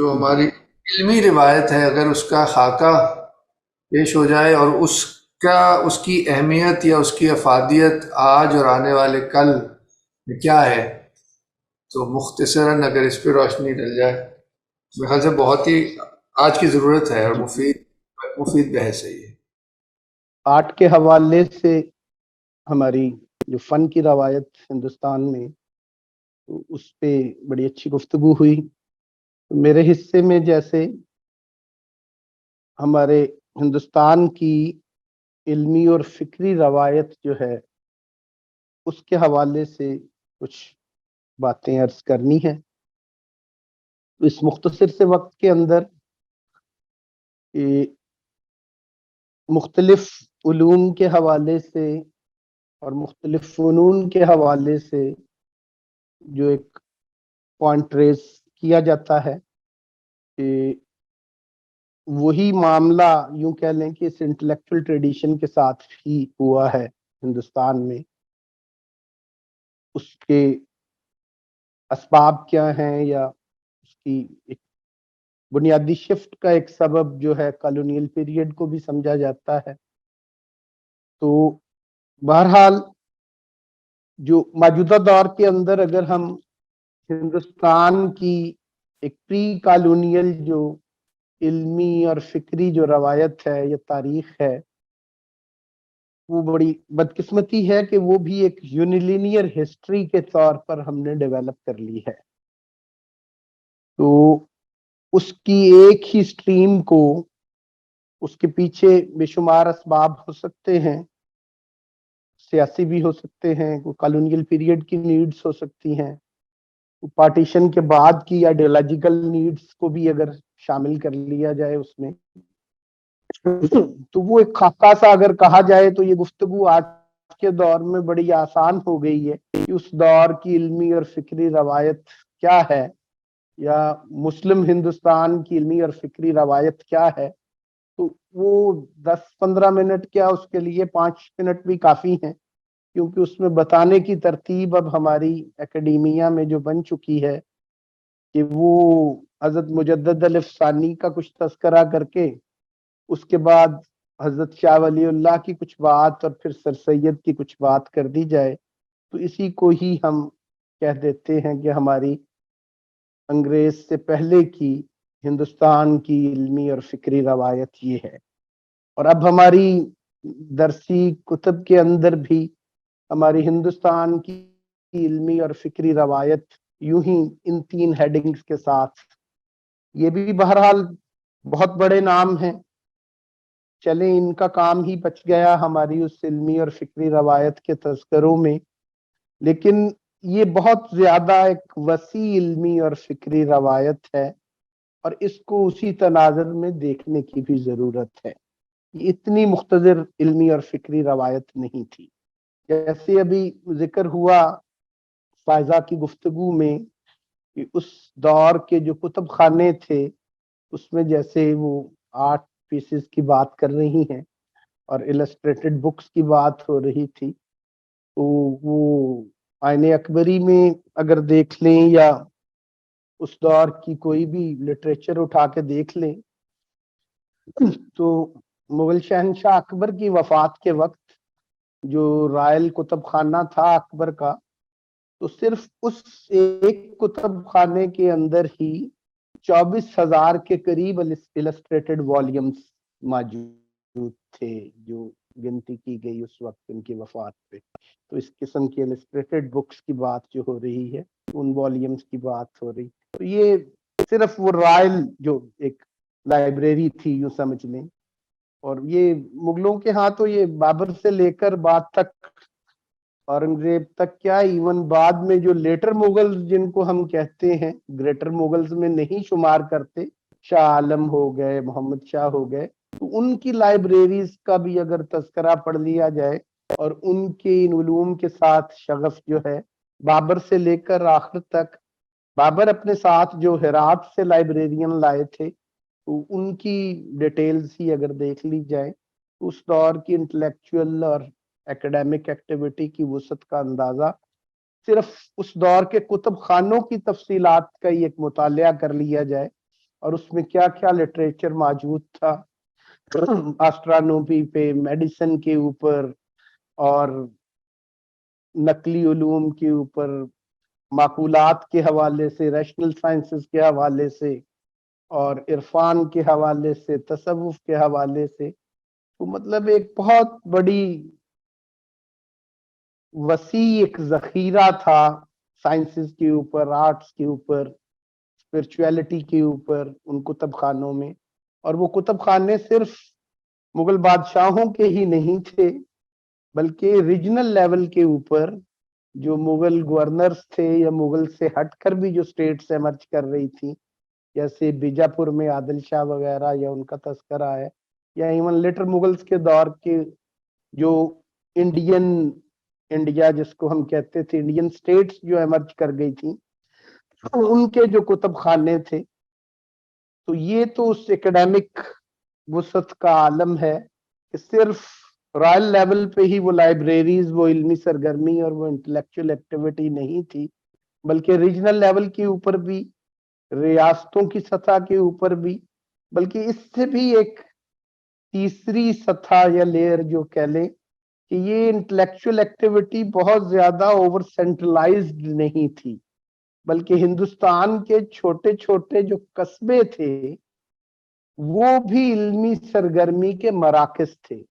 جو جی ہماری علمی روایت ہے، اگر اس کا خاکہ پیش ہو جائے اور اس کی اہمیت یا اس کی افادیت آج اور آنے والے کل میں کیا ہے، تو مختصراً اگر اس پہ روشنی ڈل جائے، میرے خیال سے بہت ہی آج کی ضرورت ہے اور جی مفید بحث ہے یہ۔ آرٹ کے حوالے سے ہماری جو فن کی روایت ہندوستان میں، تو اس پہ بڑی اچھی گفتگو ہوئی۔ میرے حصے میں جیسے ہمارے ہندوستان کی علمی اور فکری روایت جو ہے، اس کے حوالے سے کچھ باتیں عرض کرنی ہے۔ اس مختصر سے وقت کے اندر یہ مختلف علوم کے حوالے سے اور مختلف فنون کے حوالے سے جو ایک پوائنٹ ریز کیا جاتا ہے کہ وہی معاملہ یوں کہہ لیں کہ اس انٹلیکچوئل ٹریڈیشن کے ساتھ ہی ہوا ہے ہندوستان میں۔ اس کے اسباب کیا ہیں، یا اس کی ایک بنیادی شفٹ کا ایک سبب جو ہے کالونیل پیریڈ کو بھی سمجھا جاتا ہے۔ تو بہرحال جو موجودہ دور کے اندر اگر ہم ہندوستان کی ایک پری کالونیل جو علمی اور فکری جو روایت ہے یا تاریخ ہے، وہ بڑی بدقسمتی ہے کہ وہ بھی ایک یونیلینئر ہسٹری کے طور پر ہم نے ڈیولپ کر لی ہے۔ تو اس کی ایک ہی سٹریم کو، اس کے پیچھے بے شمار اسباب ہو سکتے ہیں، سیاسی بھی ہو سکتے ہیں، کوئی کالونیل پیریڈ کی نیڈز ہو سکتی ہیں، پارٹیشن کے بعد کی آئیڈیالوجیکل نیڈز کو بھی اگر شامل کر لیا جائے اس میں، تو وہ ایک خاکہ سا اگر کہا جائے تو یہ گفتگو آج کے دور میں بڑی آسان ہو گئی ہے کہ اس دور کی علمی اور فکری روایت کیا ہے، یا مسلم ہندوستان کی علمی اور فکری روایت کیا ہے۔ تو وہ 10-15 منٹ کیا، اس کے لیے 5 منٹ بھی کافی ہیں، کیونکہ اس میں بتانے کی ترتیب اب ہماری اکیڈیمیا میں جو بن چکی ہے کہ وہ حضرت مجدد الف ثانی کا کچھ تذکرہ کر کے اس کے بعد حضرت شاہ ولی اللہ کی کچھ بات اور پھر سر سید کی کچھ بات کر دی جائے، تو اسی کو ہی ہم کہہ دیتے ہیں کہ ہماری انگریز سے پہلے کی ہندوستان کی علمی اور فکری روایت یہ ہے۔ اور اب ہماری درسی کتب کے اندر بھی ہماری ہندوستان کی علمی اور فکری روایت یوں ہی ان 3 ہیڈنگز کے ساتھ، یہ بھی بہرحال بہت بڑے نام ہیں، چلیں ان کا کام ہی بچ گیا ہماری اس علمی اور فکری روایت کے تذکروں میں، لیکن یہ بہت زیادہ ایک وسیع علمی اور فکری روایت ہے، اور اس کو اسی تناظر میں دیکھنے کی بھی ضرورت ہے۔ یہ اتنی مختصر علمی اور فکری روایت نہیں تھی۔ جیسے ابھی ذکر ہوا فائزہ کی گفتگو میں کہ اس دور کے جو کتب خانے تھے، اس میں جیسے وہ 8 پیسز کی بات کر رہی ہیں اور السٹریٹڈ بکس کی بات ہو رہی تھی، تو وہ آئین اکبری میں اگر دیکھ لیں یا اس دور کی کوئی بھی لٹریچر اٹھا کے دیکھ لیں، تو مغل شہنشاہ اکبر کی وفات کے وقت جو رائل کتب خانہ تھا اکبر کا، تو صرف اس ایک کتب خانے کے اندر ہی 24,000 کے قریب السٹریٹڈ والیومز موجود تھے جو گنتی کی گئی اس وقت ان کی وفات پہ۔ تو اس قسم کی السٹریٹڈ بکس کی بات جو ہو رہی ہے، ان والیومز کی بات ہو رہی، تو یہ صرف وہ رائل جو ایک لائبریری تھی یوں سمجھ لیں۔ اور یہ مغلوں کے ہاں تو یہ بابر سے لے کر بعد تک، اورنگزیب تک کیا، ایون بعد میں جو لیٹر مغل جن کو ہم کہتے ہیں، گریٹر مغلز میں نہیں شمار کرتے، شاہ عالم ہو گئے، محمد شاہ ہو گئے، تو ان کی لائبریریز کا بھی اگر تذکرہ پڑھ لیا جائے اور ان کے ان علوم کے ساتھ شغف جو ہے بابر سے لے کر آخر تک، بابر اپنے ساتھ جو ہرات سے لائبریرین لائے تھے، تو ان کی ڈیٹیلز ہی اگر دیکھ لی جائے، اس دور کی انٹلیکچوئل اور ایکڈیمک ایکٹیویٹی کی وسعت کا اندازہ صرف اس دور کے کتب خانوں کی تفصیلات کا ہی ایک مطالعہ کر لیا جائے اور اس میں کیا کیا لٹریچر موجود تھا آسٹرانومی پہ، میڈیسن کے اوپر، اور نقلی علوم کے اوپر، معقولات کے حوالے سے، ریشنل سائنسز کے حوالے سے، اور عرفان کے حوالے سے، تصوف کے حوالے سے. تو مطلب ایک بہت بڑی وسیع ایک ذخیرہ تھا سائنسز کے اوپر، آرٹس کے اوپر، اسپرچویلٹی کے اوپر ان کتب خانوں میں. اور وہ کتب خانے صرف مغل بادشاہوں کے ہی نہیں تھے، بلکہ ریجنل لیول کے اوپر جو مغل گورنرز تھے یا مغل سے ہٹ کر بھی جو سٹیٹس ایمرج کر رہی تھی، جیسے بیجاپور میں عادل شاہ وغیرہ یا ان کا تذکرہ ہے، یا ایون لیٹر مغلز کے دور کے جو انڈیا جس کو ہم کہتے تھے، انڈین سٹیٹس جو ایمرج کر گئی تھی، ان کے جو کتب خانے تھے. تو یہ تو اس ایکڈیمک وسعت کا عالم ہے کہ صرف رائل لیول پہ ہی وہ لائبریریز، وہ علمی سرگرمی اور وہ انٹلیکچوئل ایکٹیویٹی نہیں تھی، بلکہ ریجنل لیول کے اوپر بھی، ریاستوں کی سطح کے اوپر بھی، بلکہ اس سے بھی ایک تیسری سطح یا لیئر جو کہہ لیں کہ یہ انٹلیکچوئل ایکٹیویٹی بہت زیادہ اوور سینٹرلائزڈ نہیں تھی، بلکہ ہندوستان کے چھوٹے چھوٹے جو قصبے تھے وہ بھی علمی سرگرمی کے مراکز تھے.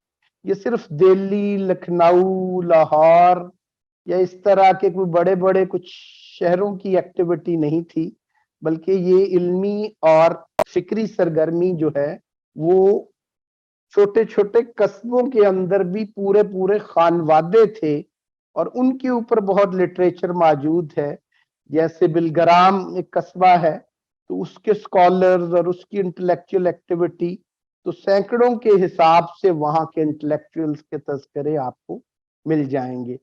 یہ صرف دہلی، لکھنؤ، لاہور یا اس طرح کے کوئی بڑے بڑے کچھ شہروں کی ایکٹیویٹی نہیں تھی، بلکہ یہ علمی اور فکری سرگرمی جو ہے وہ چھوٹے چھوٹے قصبوں کے اندر بھی پورے پورے خانوادے تھے، اور ان کے اوپر بہت لٹریچر موجود ہے. جیسے بلگرام ایک قصبہ ہے، تو اس کے اسکالرز اور اس کی انٹلیکچوئل ایکٹیویٹی، تو سینکڑوں کے حساب سے وہاں کے انٹلیکچوئلز کے تذکرے آپ کو مل جائیں گے.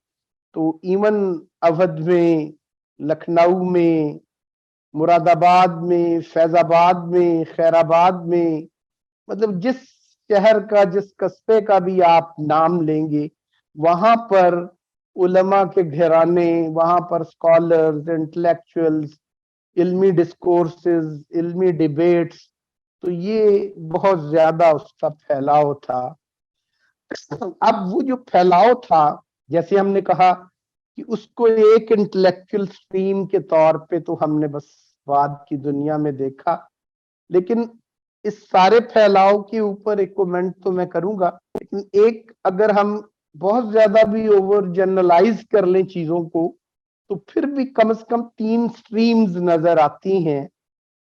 تو ایون اودھ میں، لکھنؤ میں، مراد آباد میں، فیض آباد میں، خیر آباد میں، مطلب جس شہر کا، جس قصبے کا بھی آپ نام لیں گے، وہاں پر علماء کے گھرانے، وہاں پر اسکالرز، انٹلیکچوئلز، علمی ڈسکورسز، علمی ڈیبیٹس، تو یہ بہت زیادہ اس کا پھیلاؤ تھا. اب وہ جو پھیلاؤ تھا، جیسے ہم نے کہا کہ اس کو ایک انٹلیکچوئل سٹریم کے طور پہ تو ہم نے بس بعد کی دنیا میں دیکھا، لیکن اس سارے پھیلاؤ کے اوپر ایک کومنٹ تو میں کروں گا، لیکن ایک اگر ہم بہت زیادہ بھی اوور جنرلائز کر لیں چیزوں کو، تو پھر بھی کم از کم 3 سٹریمز نظر آتی ہیں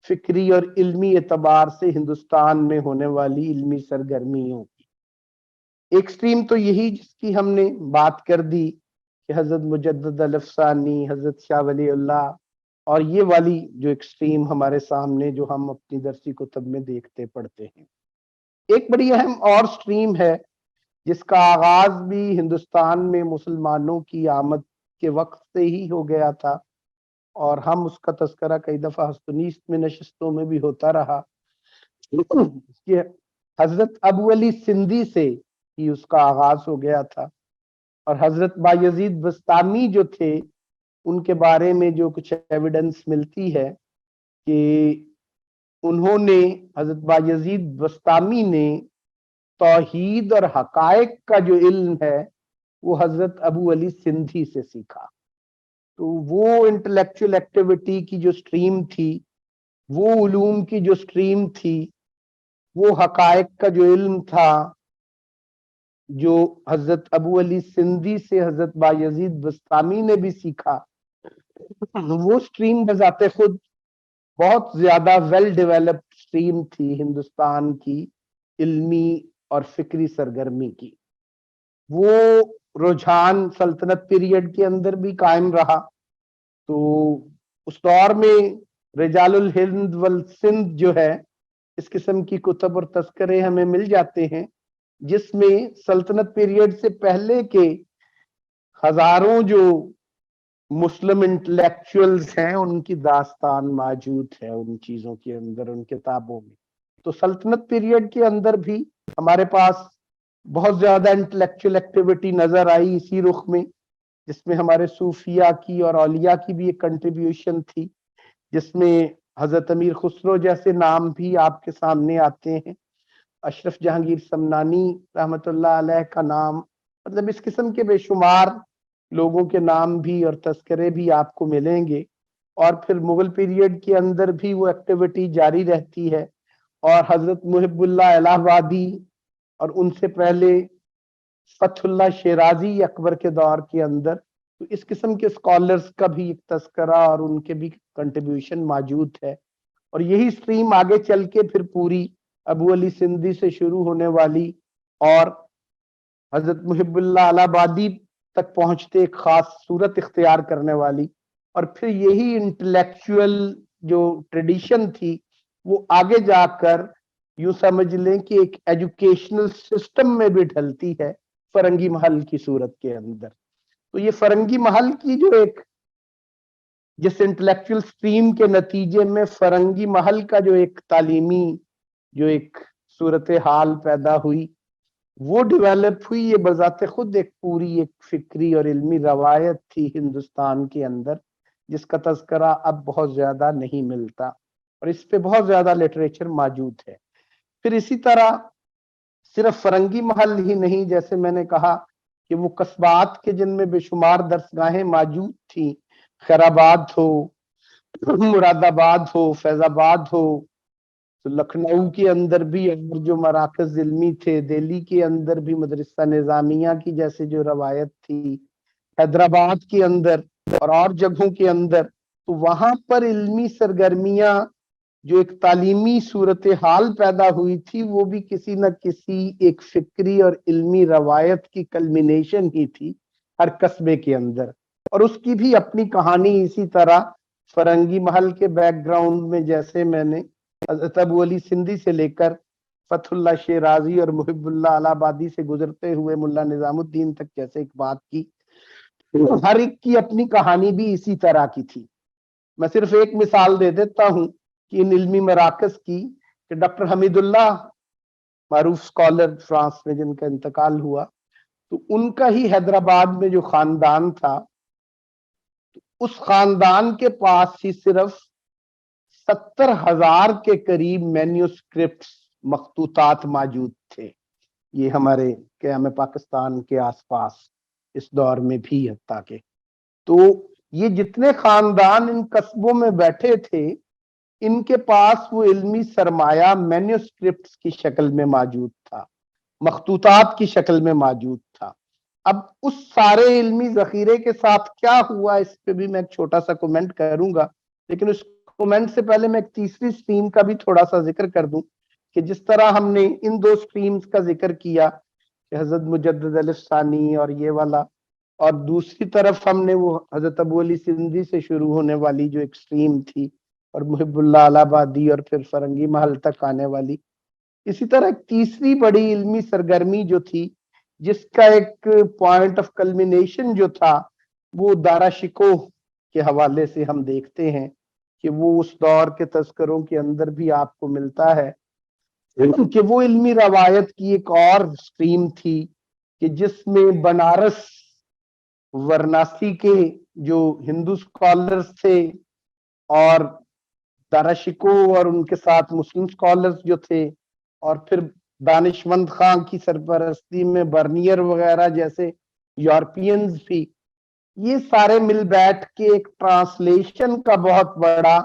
فکری اور علمی اعتبار سے ہندوستان میں ہونے والی علمی سرگرمیوں کی. ایک سٹریم تو یہی جس کی ہم نے بات کر دی کہ حضرت مجدد الافسانی، حضرت شاہ ولی اللہ، اور یہ والی جو ایکسٹریم ہمارے سامنے جو ہم اپنی درسی کتب میں دیکھتے پڑھتے ہیں. ایک بڑی اہم اور سٹریم ہے جس کا آغاز بھی ہندوستان میں مسلمانوں کی آمد کے وقت سے ہی ہو گیا تھا، اور ہم اس کا تذکرہ کئی دفعہ ہستونیست میں نشستوں میں بھی ہوتا رہا کہ حضرت ابو علی سندھی سے ہی اس کا آغاز ہو گیا تھا. اور حضرت بایزید بستامی جو تھے، ان کے بارے میں جو کچھ ایویڈنس ملتی ہے کہ انہوں نے، حضرت بایزید بستامی نے توحید اور حقائق کا جو علم ہے وہ حضرت ابو علی سندھی سے سیکھا. تو وہ انٹلیکچوئل ایکٹیویٹی کی جو سٹریم تھی، وہ علوم کی جو سٹریم تھی، وہ حقائق کا جو علم تھا جو حضرت ابو علی سندھی سے حضرت بایزید بستامی نے بھی سیکھا، وہ سٹریم بذات خود بہت زیادہ ویل ڈیولپڈ سٹریم تھی ہندوستان کی علمی اور فکری سرگرمی کی. وہ رجحان سلطنت پیریڈ کے اندر بھی قائم رہا. تو اس دور میں رجال الہند والسندھ جو ہے، اس قسم کی کتب اور تذکرے ہمیں مل جاتے ہیں، جس میں سلطنت پیریڈ سے پہلے کے ہزاروں جو مسلم انٹلیکچوئلز ہیں ان کی داستان موجود ہے ان چیزوں کے اندر، ان کتابوں میں. تو سلطنت پیریڈ کے اندر بھی ہمارے پاس بہت زیادہ انٹلیکچوئل ایکٹیویٹی نظر آئی اسی رخ میں، جس میں ہمارے صوفیہ کی اور اولیاء کی بھی ایک کنٹریبیوشن تھی، جس میں حضرت امیر خسرو جیسے نام بھی آپ کے سامنے آتے ہیں، اشرف جہانگیر سمنانی رحمت اللہ علیہ کا نام، مطلب اس قسم کے بے شمار لوگوں کے نام بھی اور تذکرے بھی آپ کو ملیں گے۔ اور پھر مغل پیریڈ کے اندر بھی وہ ایکٹیویٹی جاری رہتی ہے، اور حضرت محب اللہ الہ آبادی اور ان سے پہلے فتح اللہ شیرازی اکبر کے دور کے اندر، تو اس قسم کے اسکالرز کا بھی ایک تذکرہ اور ان کے بھی کنٹریبیوشن موجود ہے۔ اور یہی سٹریم آگے چل کے پھر پوری ابو علی سندھی سے شروع ہونے والی اور حضرت محب اللہ الہ آبادی تک پہنچتے ایک خاص صورت اختیار کرنے والی، اور پھر یہی انٹلیکچوئل جو ٹریڈیشن تھی وہ آگے جا کر یوں سمجھ لیں کہ ایک ایجوکیشنل سسٹم میں بھی ڈھلتی ہے فرنگی محل کی صورت کے اندر۔ تو یہ فرنگی محل کی جو ایک جس انٹلیکچوئل سٹریم کے نتیجے میں فرنگی محل کا جو ایک تعلیمی جو ایک صورتحال پیدا ہوئی وہ ڈیولپ ہوئی، یہ بذات خود ایک پوری ایک فکری اور علمی روایت تھی ہندوستان کے اندر، جس کا تذکرہ اب بہت زیادہ نہیں ملتا، اور اس پہ بہت زیادہ لٹریچر موجود ہے۔ پھر اسی طرح صرف فرنگی محل ہی نہیں، جیسے میں نے کہا کہ وہ قصبات کے جن میں بے شمار درسگاہیں موجود تھیں، خیر آباد ہو، مراد آباد ہو، فیض آباد ہو، تو لکھنؤ کے اندر بھی اور جو مراکز علمی تھے، دہلی کے اندر بھی مدرسہ نظامیہ کی جیسے جو روایت تھی، حیدرآباد کے اندر اور جگہوں کے اندر، تو وہاں پر علمی سرگرمیاں جو ایک تعلیمی صورتحال پیدا ہوئی تھی وہ بھی کسی نہ کسی ایک فکری اور علمی روایت کی کلمینیشن ہی تھی ہر قصبے کے اندر، اور اس کی بھی اپنی کہانی اسی طرح فرنگی محل کے بیک گراؤنڈ میں، جیسے میں نے حضرت ابو علی سندھی سے لے کر فتح اللہ شیرازی اور محب اللہ الہ آبادی سے گزرتے ہوئے ملا نظام الدین تک جیسے ایک بات کی، ہر ایک کی اپنی کہانی بھی اسی طرح کی تھی۔ میں صرف ایک مثال دے دیتا ہوں کہ ان علمی مراکز کی، کہ ڈاکٹر حمید اللہ معروف اسکالر فرانس میں جن کا انتقال ہوا، تو ان کا ہی حیدرآباد میں جو خاندان تھا، اس خاندان کے پاس ہی صرف 70,000 کے قریب مینیوسکرپٹس مخطوطات موجود تھے، یہ ہمارے قیام پاکستان کے آس پاس اس دور میں بھی حتیٰ کہ۔ تو یہ جتنے خاندان ان قصبوں میں بیٹھے تھے، ان کے پاس وہ علمی سرمایہ مینیوسکرپٹس کی شکل میں موجود تھا، مخطوطات کی شکل میں موجود تھا۔ اب اس سارے علمی ذخیرے کے ساتھ کیا ہوا، اس پہ بھی میں ایک چھوٹا سا کومنٹ کروں گا، لیکن اس کومنٹ سے پہلے میں ایک تیسری سٹریم کا بھی تھوڑا سا ذکر کر دوں، کہ جس طرح ہم نے ان دو سٹریمز کا ذکر کیا کہ حضرت مجدد الف ثانی اور یہ والا، اور دوسری طرف ہم نے وہ حضرت ابو علی سندھی سے شروع ہونے والی جو ایک سٹریم تھی، اور محب اللہ الہ آبادی اور پھر فرنگی محل تک آنے والی، اسی طرح ایک تیسری بڑی علمی سرگرمی جو تھی، جس کا ایک پوائنٹ آف کلمینیشن جو تھا، وہ دارا شکوہ کے حوالے سے ہم دیکھتے ہیں کہ وہ اس دور کے تذکروں کے اندر بھی آپ کو ملتا ہے کہ وہ علمی روایت کی ایک اور سٹریم تھی، کہ جس میں بنارس ورناسی کے جو ہندو اسکالرز تھے، اور دارا شکوہ اور ان کے ساتھ مسلم اسکالرز جو تھے، اور پھر دانشمند خان کی سرپرستی میں برنیئر وغیرہ جیسے یورپینز بھی، یہ سارے مل بیٹھ کے ایک ٹرانسلیشن کا بہت بڑا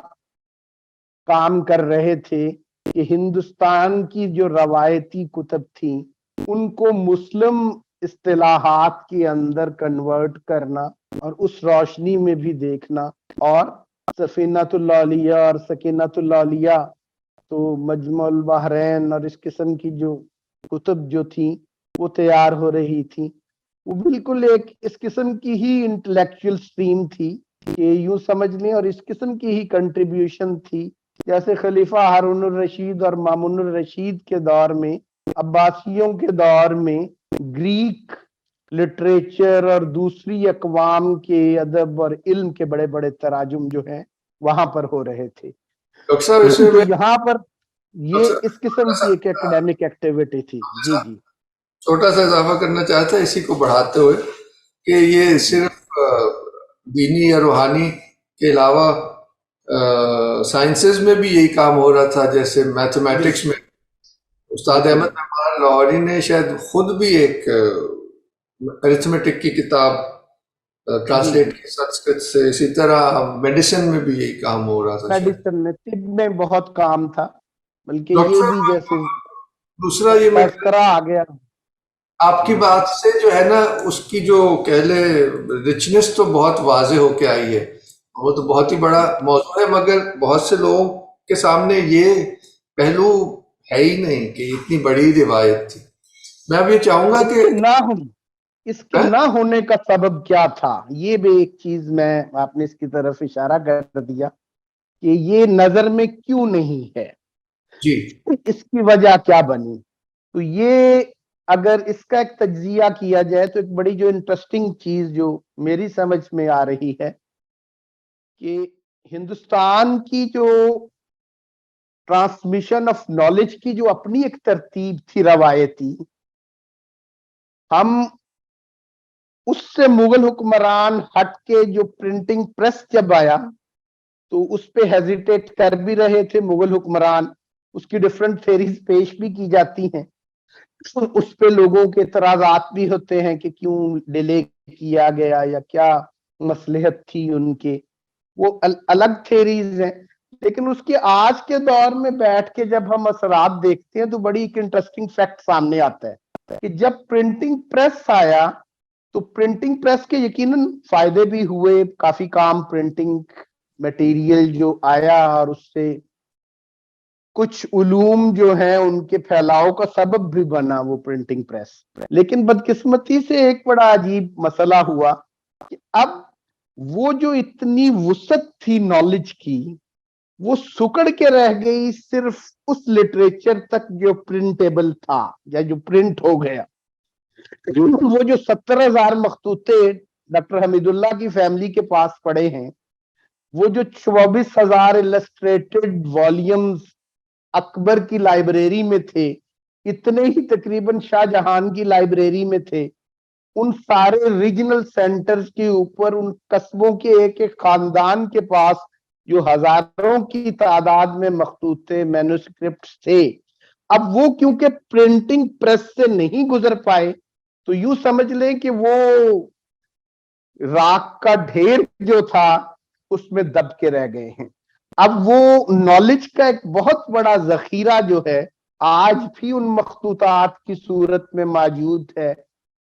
کام کر رہے تھے، کہ ہندوستان کی جو روایتی کتب تھیں ان کو مسلم اصطلاحات کے اندر کنورٹ کرنا، اور اس روشنی میں بھی دیکھنا، اور سفینۃ العالیہ اور سکینۃ العالیہ، تو مجمع البحرین اور اس قسم کی جو کتب جو تھیں وہ تیار ہو رہی تھیں، وہ بالکل ایک اس قسم کی ہی انٹلیکچوئل سٹریم تھی، کہ یوں سمجھ لیں، اور اس قسم کی ہی کنٹریبیوشن تھی، جیسے خلیفہ ہارون الرشید اور مامون الرشید کے دور میں، عباسیوں کے دور میں گریک لٹریچر اور دوسری اقوام کے ادب اور علم کے بڑے بڑے تراجم جو ہیں وہاں پر ہو رہے تھے۔ ڈاکٹر صاحب اس میں تو یہاں پر یہ اس قسم کی ایک ایکڈیمک ایکٹیویٹی تھی۔ جی جی چھوٹا سا اضافہ کرنا چاہتا ہے اسی کو بڑھاتے ہوئے، کہ یہ صرف دینی یا روحانی کے علاوہ سائنسز میں بھی یہی کام ہو رہا تھا، جیسے میتھمیٹکس میں استاد احمد مہمان لاہوری نے شاید خود بھی ایک ارتھمیٹک کی کتاب ٹرانسلیٹ کی سنسکرت سے. اسی طرح میڈیسن میں بھی یہی کام ہو رہا تھا شاید. میڈیسن میں، طب میں بہت کام تھا، بلکہ ڈاکٹر یہ صاحب بھی جیسے دوسرا یہ میں اختراع آ گیا. آپ کی بات سے جو ہے نا اس کی جو کہہ لے رچنس تو بہت واضح ہو کے آئی ہے. وہ تو بہت ہی بڑا موضوع ہے، مگر بہت سے لوگوں کے سامنے یہ پہلو ہے ہی نہیں کہ اتنی بڑی روایت تھی. میں اب یہ چاہوں گا کہ اس کے نہ ہونے کا سبب کیا تھا، یہ بھی ایک چیز میں آپ نے اس کی طرف اشارہ کر دیا کہ یہ نظر میں کیوں نہیں ہے، جی اس کی وجہ کیا بنی. تو یہ اگر اس کا ایک تجزیہ کیا جائے تو ایک بڑی جو انٹرسٹنگ چیز جو میری سمجھ میں آ رہی ہے کہ ہندوستان کی جو ٹرانسمیشن آف نالج کی جو اپنی ایک ترتیب تھی روایتی، ہم اس سے مغل حکمران ہٹ کے جو پرنٹنگ پریس جب آیا تو اس پہ ہیزیٹیٹ کر بھی رہے تھے مغل حکمران. اس کی ڈیفرنٹ تھیریز پیش بھی کی جاتی ہیں، اس پہ لوگوں کے اعتراضات بھی ہوتے ہیں کہ کیوں ڈیلے کیا گیا یا کیا مصلحت تھی ان کے، وہ الگ تھیریز ہیں. لیکن اس کے آج کے دور میں بیٹھ کے جب ہم اثرات دیکھتے ہیں تو بڑی ایک انٹرسٹنگ فیکٹ سامنے آتا ہے کہ جب پرنٹنگ پریس آیا تو پرنٹنگ پریس کے یقیناً فائدے بھی ہوئے، کافی کام پرنٹنگ میٹیریل جو آیا اور اس سے کچھ علوم جو ہیں ان کے پھیلاؤ کا سبب بھی بنا وہ پرنٹنگ پریس. لیکن بدقسمتی سے ایک بڑا عجیب مسئلہ ہوا کہ اب وہ جو اتنی وسعت تھی نالج کی وہ سکڑ کے رہ گئی صرف اس لٹریچر تک جو پرنٹیبل تھا یا جو پرنٹ ہو گیا. وہ جو 70,000 مخطوطے ڈاکٹر حمید اللہ کی فیملی کے پاس پڑے ہیں، وہ جو 24,000 السٹریٹڈ والیومز اکبر کی لائبریری میں تھے، اتنے ہی تقریباً شاہ جہان کی لائبریری میں تھے. ان سارے ریجنل سینٹرز کے اوپر ان قصبوں کے ایک ایک خاندان کے پاس جو ہزاروں کی تعداد میں مخطوطے مینوسکرپٹس تھے، اب وہ کیونکہ پرنٹنگ پریس سے نہیں گزر پائے تو یوں سمجھ لیں کہ وہ راک کا ڈھیر جو تھا اس میں دب کے رہ گئے ہیں. اب وہ نالج کا ایک بہت بڑا ذخیرہ جو ہے آج بھی ان مخطوطات کی صورت میں موجود ہے،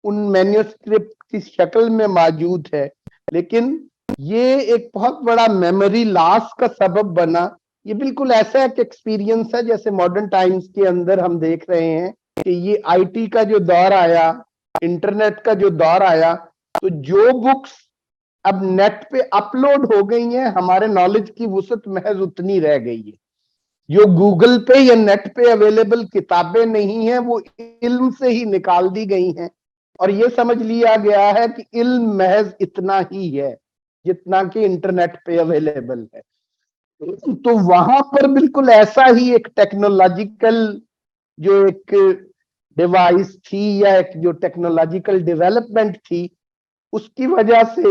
ان مینوسکرپٹ کی شکل میں موجود ہے، لیکن یہ ایک بہت بڑا میموری لاس کا سبب بنا. یہ بالکل ایسا ایک ایکسپیرینس ہے جیسے ماڈرن ٹائمز کے اندر ہم دیکھ رہے ہیں کہ یہ آئی ٹی کا جو دور آیا، انٹرنیٹ کا جو دور آیا، تو جو بکس اب نیٹ پہ اپلوڈ ہو گئی ہیں ہمارے نالج کی وسعت محض اتنی رہ گئی ہے. جو گوگل پہ یا نیٹ پہ اویلیبل کتابیں نہیں ہیں وہ علم سے ہی نکال دی گئی ہیں، اور یہ سمجھ لیا گیا ہے کہ علم محض اتنا ہی ہے جتنا کہ انٹرنیٹ پہ اویلیبل ہے. تو وہاں پر بالکل ایسا ہی ایک ٹیکنالوجیکل جو ایک ڈیوائس تھی یا ایک جو ٹیکنالوجیکل ڈیولپمنٹ تھی، اس کی وجہ سے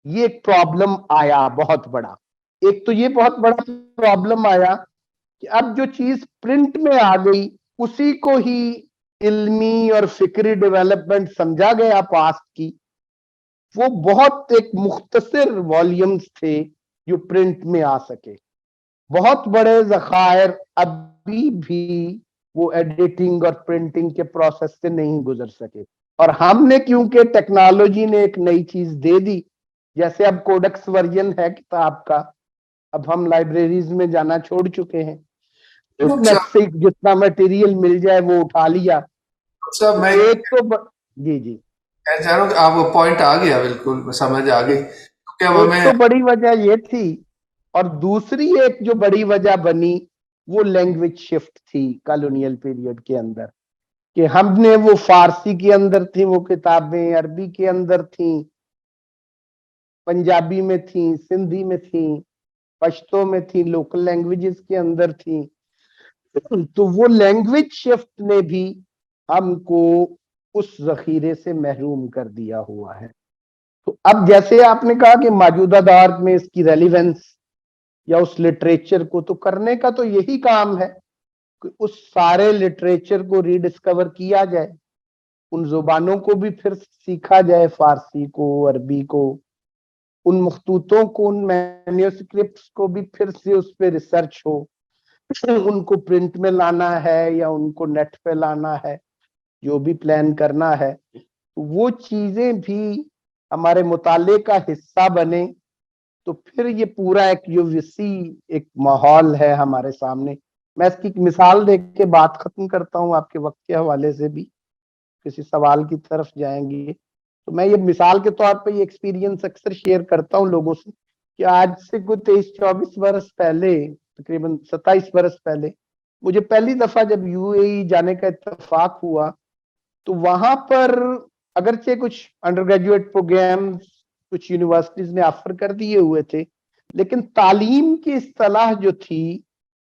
یہ ایک پرابلم آیا بہت بڑا. ایک تو یہ بہت بڑا پرابلم آیا کہ اب جو چیز پرنٹ میں آ گئی اسی کو ہی علمی اور فکری ڈیولپمنٹ سمجھا گیا پاسٹ کی. وہ بہت ایک مختصر والیومز تھے جو پرنٹ میں آ سکے، بہت بڑے ذخائر ابھی بھی وہ ایڈیٹنگ اور پرنٹنگ کے پروسیس سے نہیں گزر سکے. اور ہم نے کیونکہ ٹیکنالوجی نے ایک نئی چیز دے دی، جیسے اب کوڈکس ورژن ہے کتاب کا، اب ہم لائبریریز میں جانا چھوڑ چکے ہیں، نیٹ سے جتنا میٹیریل مل جائے وہ اٹھا لیا. میں ایک تو جی کہنا چاہ رہا ہوں کہ آپ کو پوائنٹ آ گیا، بالکل سمجھ آ گئی. ایک تو بڑی وجہ یہ تھی، اور دوسری ایک جو بڑی وجہ بنی وہ لینگویج شفٹ تھی کالونیل پیریڈ کے اندر، کہ ہم نے وہ فارسی کے اندر تھی وہ کتابیں، عربی کے اندر تھیں، پنجابی میں تھیں، سندھی میں تھیں، پشتو میں تھیں، لوکل لینگویجز کے اندر تھیں. تو وہ لینگویج شفٹ نے بھی ہم کو اس ذخیرے سے محروم کر دیا ہوا ہے. تو اب جیسے آپ نے کہا کہ موجودہ دور میں اس کی ریلیونس یا اس لٹریچر کو, تو کرنے کا تو یہی کام ہے کہ اس سارے لٹریچر کو ریڈسکور کیا جائے, ان زبانوں کو بھی پھر سیکھا جائے, فارسی کو, عربی کو, ان مخطوطوں کو, ان مینیوسکرپٹس کو بھی پھر سے اس پہ ریسرچ ہو, ان کو پرنٹ میں لانا ہے یا ان کو نیٹ پہ لانا ہے, جو بھی پلان کرنا ہے, وہ چیزیں بھی ہمارے مطالعے کا حصہ بنے. تو پھر یہ پورا ایک جو وسیع ایک ماحول ہے ہمارے سامنے. میں اس کی ایک مثال دے کے بات ختم کرتا ہوں, آپ کے وقت کے حوالے سے بھی کسی سوال کی طرف جائیں گے. تو میں یہ مثال کے طور پہ یہ ایکسپیرینس اکثر شیئر کرتا ہوں لوگوں سے کہ آج سے کوئی 23-24 برس پہلے, تقریباً 27 برس پہلے, مجھے پہلی دفعہ جب یو اے ای جانے کا اتفاق ہوا, تو وہاں پر اگرچہ کچھ انڈر گریجویٹ پروگرام کچھ یونیورسٹیز نے آفر کر دیے ہوئے تھے, لیکن تعلیم کی اصطلاح جو تھی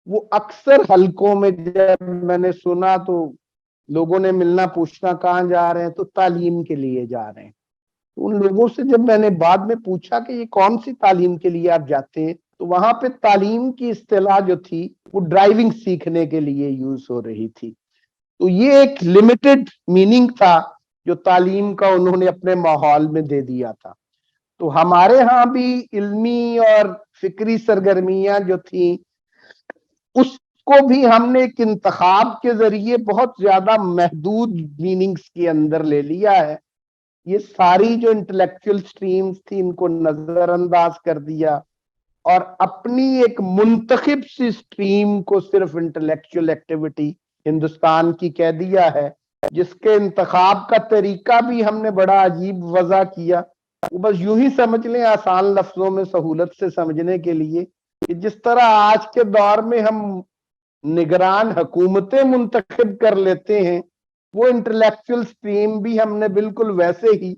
وہ اکثر حلقوں میں جب میں نے سنا تو لوگوں نے ملنا پوچھنا کہاں جا رہے ہیں, تو تعلیم کے لیے جا رہے ہیں. تو ان لوگوں سے جب میں نے بعد میں پوچھا کہ یہ کون سی تعلیم کے لیے آپ جاتے ہیں, تو وہاں پہ تعلیم کی اصطلاح جو تھی وہ ڈرائیونگ سیکھنے کے لیے یوز ہو رہی تھی. تو یہ ایک لمیٹڈ میننگ تھا جو تعلیم کا انہوں نے اپنے ماحول میں دے دیا تھا. تو ہمارے ہاں بھی علمی اور فکری سرگرمیاں جو تھیں اس کو بھی ہم نے ایک انتخاب کے ذریعے بہت زیادہ محدود میننگز کے اندر لے لیا ہے. یہ ساری جو انٹلیکچوئل سٹریمز تھی ان کو نظر انداز کر دیا اور اپنی ایک منتخب سی سٹریم کو صرف انٹلیکچوئل ایکٹیویٹی ہندوستان کی کہہ دیا ہے, جس کے انتخاب کا طریقہ بھی ہم نے بڑا عجیب وضع کیا. وہ بس یوں ہی سمجھ لیں آسان لفظوں میں سہولت سے سمجھنے کے لیے کہ جس طرح آج کے دور میں ہم نگران حکومتیں منتخب کر لیتے ہیں, وہ انٹلیکچوئل سٹریم بھی ہم نے بالکل ویسے ہی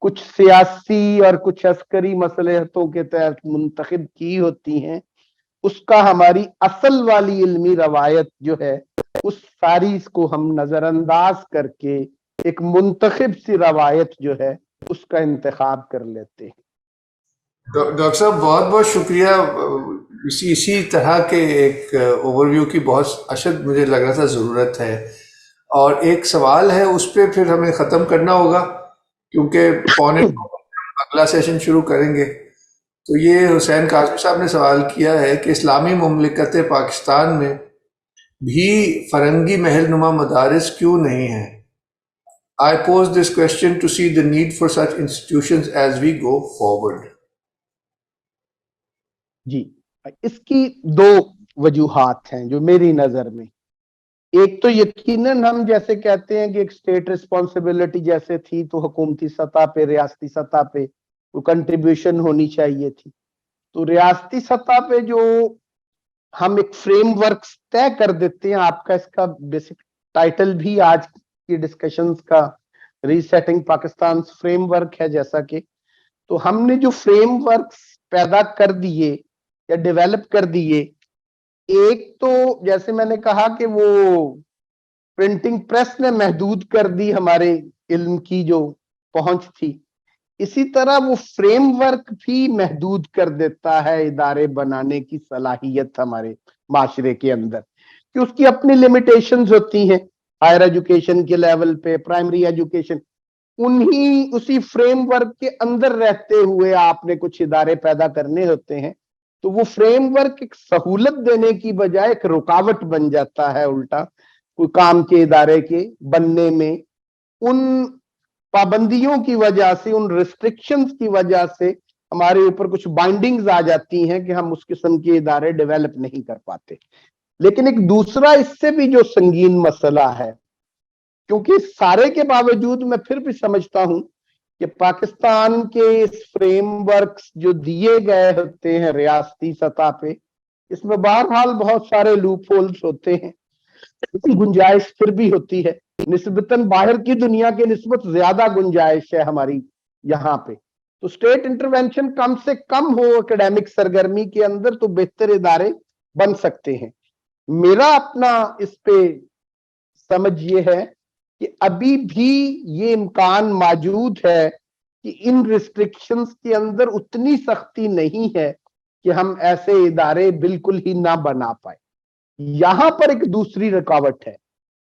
کچھ سیاسی اور کچھ عسکری مصلحتوں کے تحت منتخب کی ہوتی ہیں. اس کا ہماری اصل والی علمی روایت جو ہے اس ساری کو ہم نظر انداز کر کے ایک منتخب سی روایت جو ہے اس کا انتخاب کر لیتے ہیں. ڈاکٹر صاحب بہت بہت شکریہ. اسی طرح کے ایک اوور ویو کی بہت اشد مجھے لگ رہا تھا ضرورت ہے. اور ایک سوال ہے, اس پہ پھر ہمیں ختم کرنا ہوگا کیونکہ پونے اگلا سیشن شروع کریں گے. تو یہ حسین قاسمی صاحب نے سوال کیا ہے کہ اسلامی مملکت پاکستان میں بھی فرنگی محل نما مدارس کیوں نہیں ہیں. I pose this question to see the need for such institutions as we go forward. جی, اس کی دو وجوہات ہیں جو میری نظر میں. ایک تو یقیناً ہم جیسے کہتے ہیں کہ ایک اسٹیٹ ریسپانسبلٹی جیسے تھی تو حکومتی سطح پہ ریاستی سطح پہ وہ کنٹریبیوشن ہونی چاہیے تھی. تو ریاستی سطح پہ جو ہم ایک فریم ورک طے کر دیتے ہیں, آپ کا اس کا بیسک ٹائٹل بھی آج کی ڈسکشنز کا ری سیٹنگ پاکستان فریم ورک ہے جیسا کہ, تو ہم نے جو فریم ورک پیدا کر دیے یا ڈیولپ کر دیے, ایک تو جیسے میں نے کہا کہ وہ پرنٹنگ پریس نے محدود کر دی ہمارے علم کی جو پہنچ تھی, اسی طرح وہ فریم ورک بھی محدود کر دیتا ہے ادارے بنانے کی صلاحیت ہمارے معاشرے کے اندر, کہ اس کی اپنی لمیٹیشنز ہوتی ہیں. ہائر ایجوکیشن کے لیول پہ, پرائمری ایجوکیشن, اسی فریم ورک کے اندر رہتے ہوئے آپ نے کچھ ادارے پیدا کرنے ہوتے ہیں. تو وہ فریم ورک ایک سہولت دینے کی بجائے ایک رکاوٹ بن جاتا ہے الٹا کوئی کام کے ادارے کے بننے میں. ان پابندیوں کی وجہ سے, ان ریسٹرکشنز کی وجہ سے ہمارے اوپر کچھ بائنڈنگز آ جاتی ہیں کہ ہم اس قسم کے ادارے ڈیولپ نہیں کر پاتے. لیکن ایک دوسرا اس سے بھی جو سنگین مسئلہ ہے, کیونکہ سارے کے باوجود میں پھر بھی سمجھتا ہوں کہ پاکستان کے اس فریم ورکس جو دیے گئے ہوتے ہیں ریاستی سطح پہ, اس میں بہرحال بہت سارے لوپ ہولز ہوتے ہیں, گنجائش پھر بھی ہوتی ہے. نسبتاً باہر کی دنیا کے نسبت زیادہ گنجائش ہے ہماری یہاں پہ. تو اسٹیٹ انٹروینشن کم سے کم ہو اکیڈیمک سرگرمی کے اندر تو بہتر ادارے بن سکتے ہیں. میرا اپنا اس پہ سمجھ یہ ہے کہ ابھی بھی یہ امکان موجود ہے کہ ان ریسٹرکشنز کے اندر اتنی سختی نہیں ہے کہ ہم ایسے ادارے بالکل ہی نہ بنا پائے. یہاں پر ایک دوسری رکاوٹ ہے،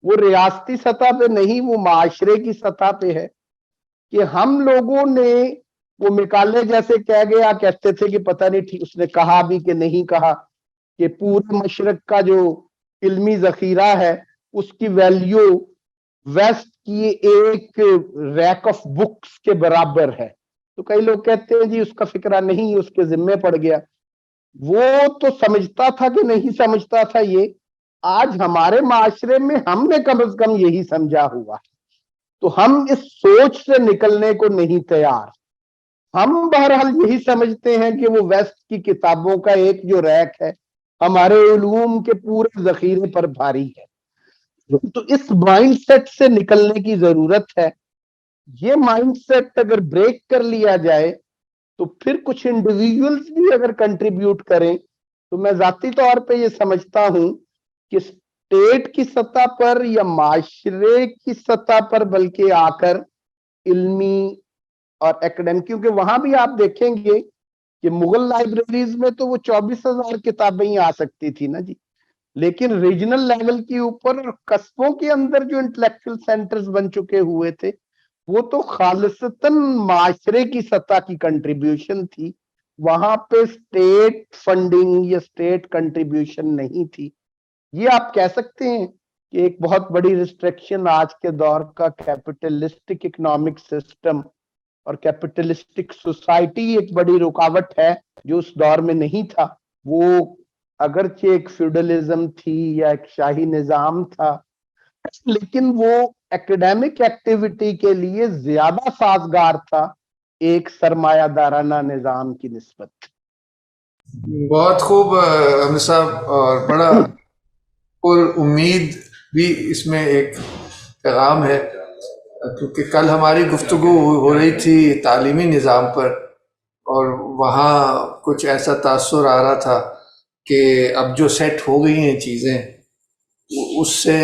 وہ ریاستی سطح پہ نہیں، وہ معاشرے کی سطح پہ ہے کہ ہم لوگوں نے، وہ مکالے جیسے کہہ گیا، کہتے تھے کہ پتہ نہیں ٹھیک اس نے کہا بھی کہ نہیں کہا، کہ پورے مشرق کا جو علمی ذخیرہ ہے اس کی ویلیو ویسٹ کی ایک ریک آف بکس کے برابر ہے. تو کئی لوگ کہتے ہیں جی اس کا فکرہ نہیں، اس کے ذمے پڑ گیا. وہ تو سمجھتا تھا کہ نہیں سمجھتا تھا، یہ آج ہمارے معاشرے میں ہم نے کم از کم یہی سمجھا ہوا، تو ہم اس سوچ سے نکلنے کو نہیں تیار. ہم بہرحال یہی سمجھتے ہیں کہ وہ ویسٹ کی کتابوں کا ایک جو ریک ہے ہمارے علوم کے پورے ذخیرے پر بھاری ہے. تو اس مائنڈ سیٹ سے نکلنے کی ضرورت ہے. یہ مائنڈ سیٹ اگر بریک کر لیا جائے تو پھر کچھ انڈیویجولز بھی اگر کنٹریبیوٹ کریں تو میں ذاتی طور پہ یہ سمجھتا ہوں کہ اسٹیٹ کی سطح پر یا معاشرے کی سطح پر بلکہ آ کر علمی اور ایکڈیمک، کیونکہ وہاں بھی آپ دیکھیں گے کہ مغل لائبریریز میں تو وہ 24,000 کتابیں ہی آ سکتی تھی نا جی، لیکن ریجنل لیول کے اوپر قصبوں کے اندر جو انٹلیکچوئل سینٹرز بن چکے ہوئے تھے وہ تو خالصتاً معاشرے کی سطح کی کنٹریبیوشن تھی، وہاں پہ اسٹیٹ فنڈنگ یا اسٹیٹ کنٹریبیوشن نہیں تھی. یہ آپ کہہ سکتے ہیں کہ ایک بہت بڑی ریسٹرکشن آج کے دور کا کیپٹلسٹک اکنامک سسٹم اور کیپٹلسٹک سوسائٹی ایک بڑی رکاوٹ ہے جو اس دور میں نہیں تھا. وہ اگرچہ ایک فیوڈلزم تھی یا ایک شاہی نظام تھا، لیکن وہ ایکڈیمک ایکٹیویٹی کے لیے زیادہ سازگار تھا ایک سرمایہ دارانہ نظام کی نسبت. بہت خوب امیر صاحب، اور بڑا پر امید بھی اس میں ایک پیغام ہے، کیونکہ کل ہماری گفتگو ہو رہی تھی تعلیمی نظام پر، اور وہاں کچھ ایسا تاثر آ رہا تھا کہ اب جو سیٹ ہو گئی ہیں چیزیں اس سے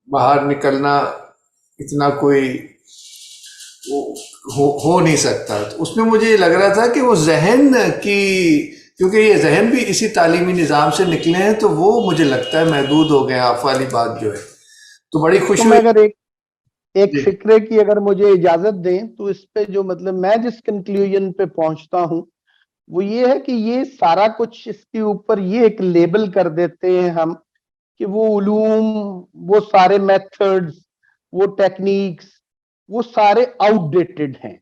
باہر نکلنا اتنا کوئی ہو نہیں سکتا. تو اس میں مجھے یہ لگ رہا تھا کہ وہ ذہن کی، کیونکہ یہ ذہن بھی اسی تعلیمی نظام سے نکلے ہیں تو وہ مجھے لگتا ہے محدود ہو گئے. آپ والی بات جو ہے تو بڑی خوشی میں اگر ایک جی. فکرے کی اگر مجھے اجازت دیں تو اس پہ جو مطلب میں جس کنکلوژن پہ پہنچتا ہوں وہ یہ ہے کہ یہ سارا کچھ اس کے اوپر یہ ایک لیبل کر دیتے ہیں ہم کہ وہ علوم، وہ سارے میتھڈز، وہ ٹیکنیکس، وہ سارے آؤٹ ڈیٹڈ ہیں.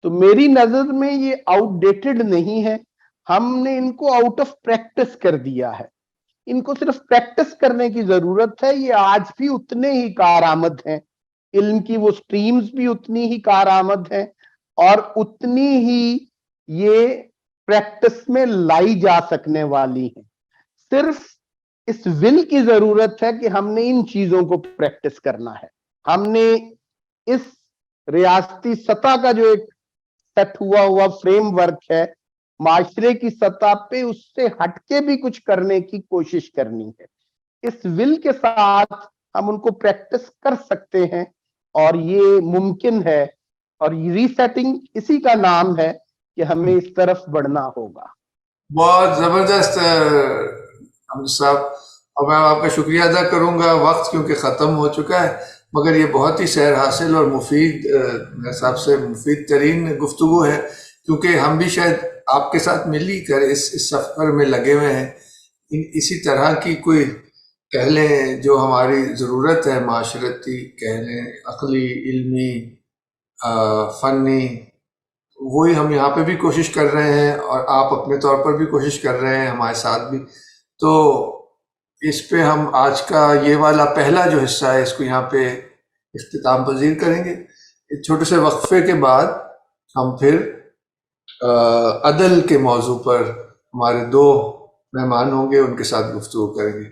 تو میری نظر میں یہ آؤٹ ڈیٹڈ نہیں ہے، ہم نے ان کو آؤٹ آف پریکٹس کر دیا ہے. ان کو صرف پریکٹس کرنے کی ضرورت ہے. یہ آج بھی اتنے ہی کارآمد ہیں، علم کی وہ سٹریمز بھی اتنی ہی کارآمد ہیں اور اتنی ہی یہ پریکٹس میں لائی جا سکنے والی ہیں. صرف اس ول کی ضرورت ہے کہ ہم نے ان چیزوں کو پریکٹس کرنا ہے. ہم نے اس ریاستی سطح کا جو ایک سیٹ ہوا فریم ورک ہے معاشرے کی سطح پہ، اس سے ہٹ کے بھی کچھ کرنے کی کوشش کرنی ہے. اس ول کے ساتھ ہم ان کو پریکٹس کر سکتے ہیں اور یہ ممکن ہے، اور ری سیٹنگ اسی کا نام ہے کہ ہمیں اس طرف بڑھنا ہوگا. بہت زبردست امیر صاحب، اور میں آپ کا شکریہ ادا کروں گا. وقت کیونکہ ختم ہو چکا ہے، مگر یہ بہت ہی سیر حاصل اور مفید، میرے حساب سے مفید ترین گفتگو ہے، کیونکہ ہم بھی شاید آپ کے ساتھ مل ہی کر اس سفر میں لگے ہوئے ہیں. اسی طرح کی کوئی کہہ لیں جو ہماری ضرورت ہے، معاشرتی کہہ لیں، عقلی، علمی، فنی، وہی ہم یہاں پہ بھی کوشش کر رہے ہیں اور آپ اپنے طور پر بھی کوشش کر رہے ہیں ہمارے ساتھ بھی. تو اس پہ ہم آج کا یہ والا پہلا جو حصہ ہے اس کو یہاں پہ اختتام پذیر کریں گے. ایک چھوٹے سے وقفے کے بعد ہم پھر عدل کے موضوع پر ہمارے دو مہمان ہوں گے، ان کے ساتھ گفتگو کریں گے.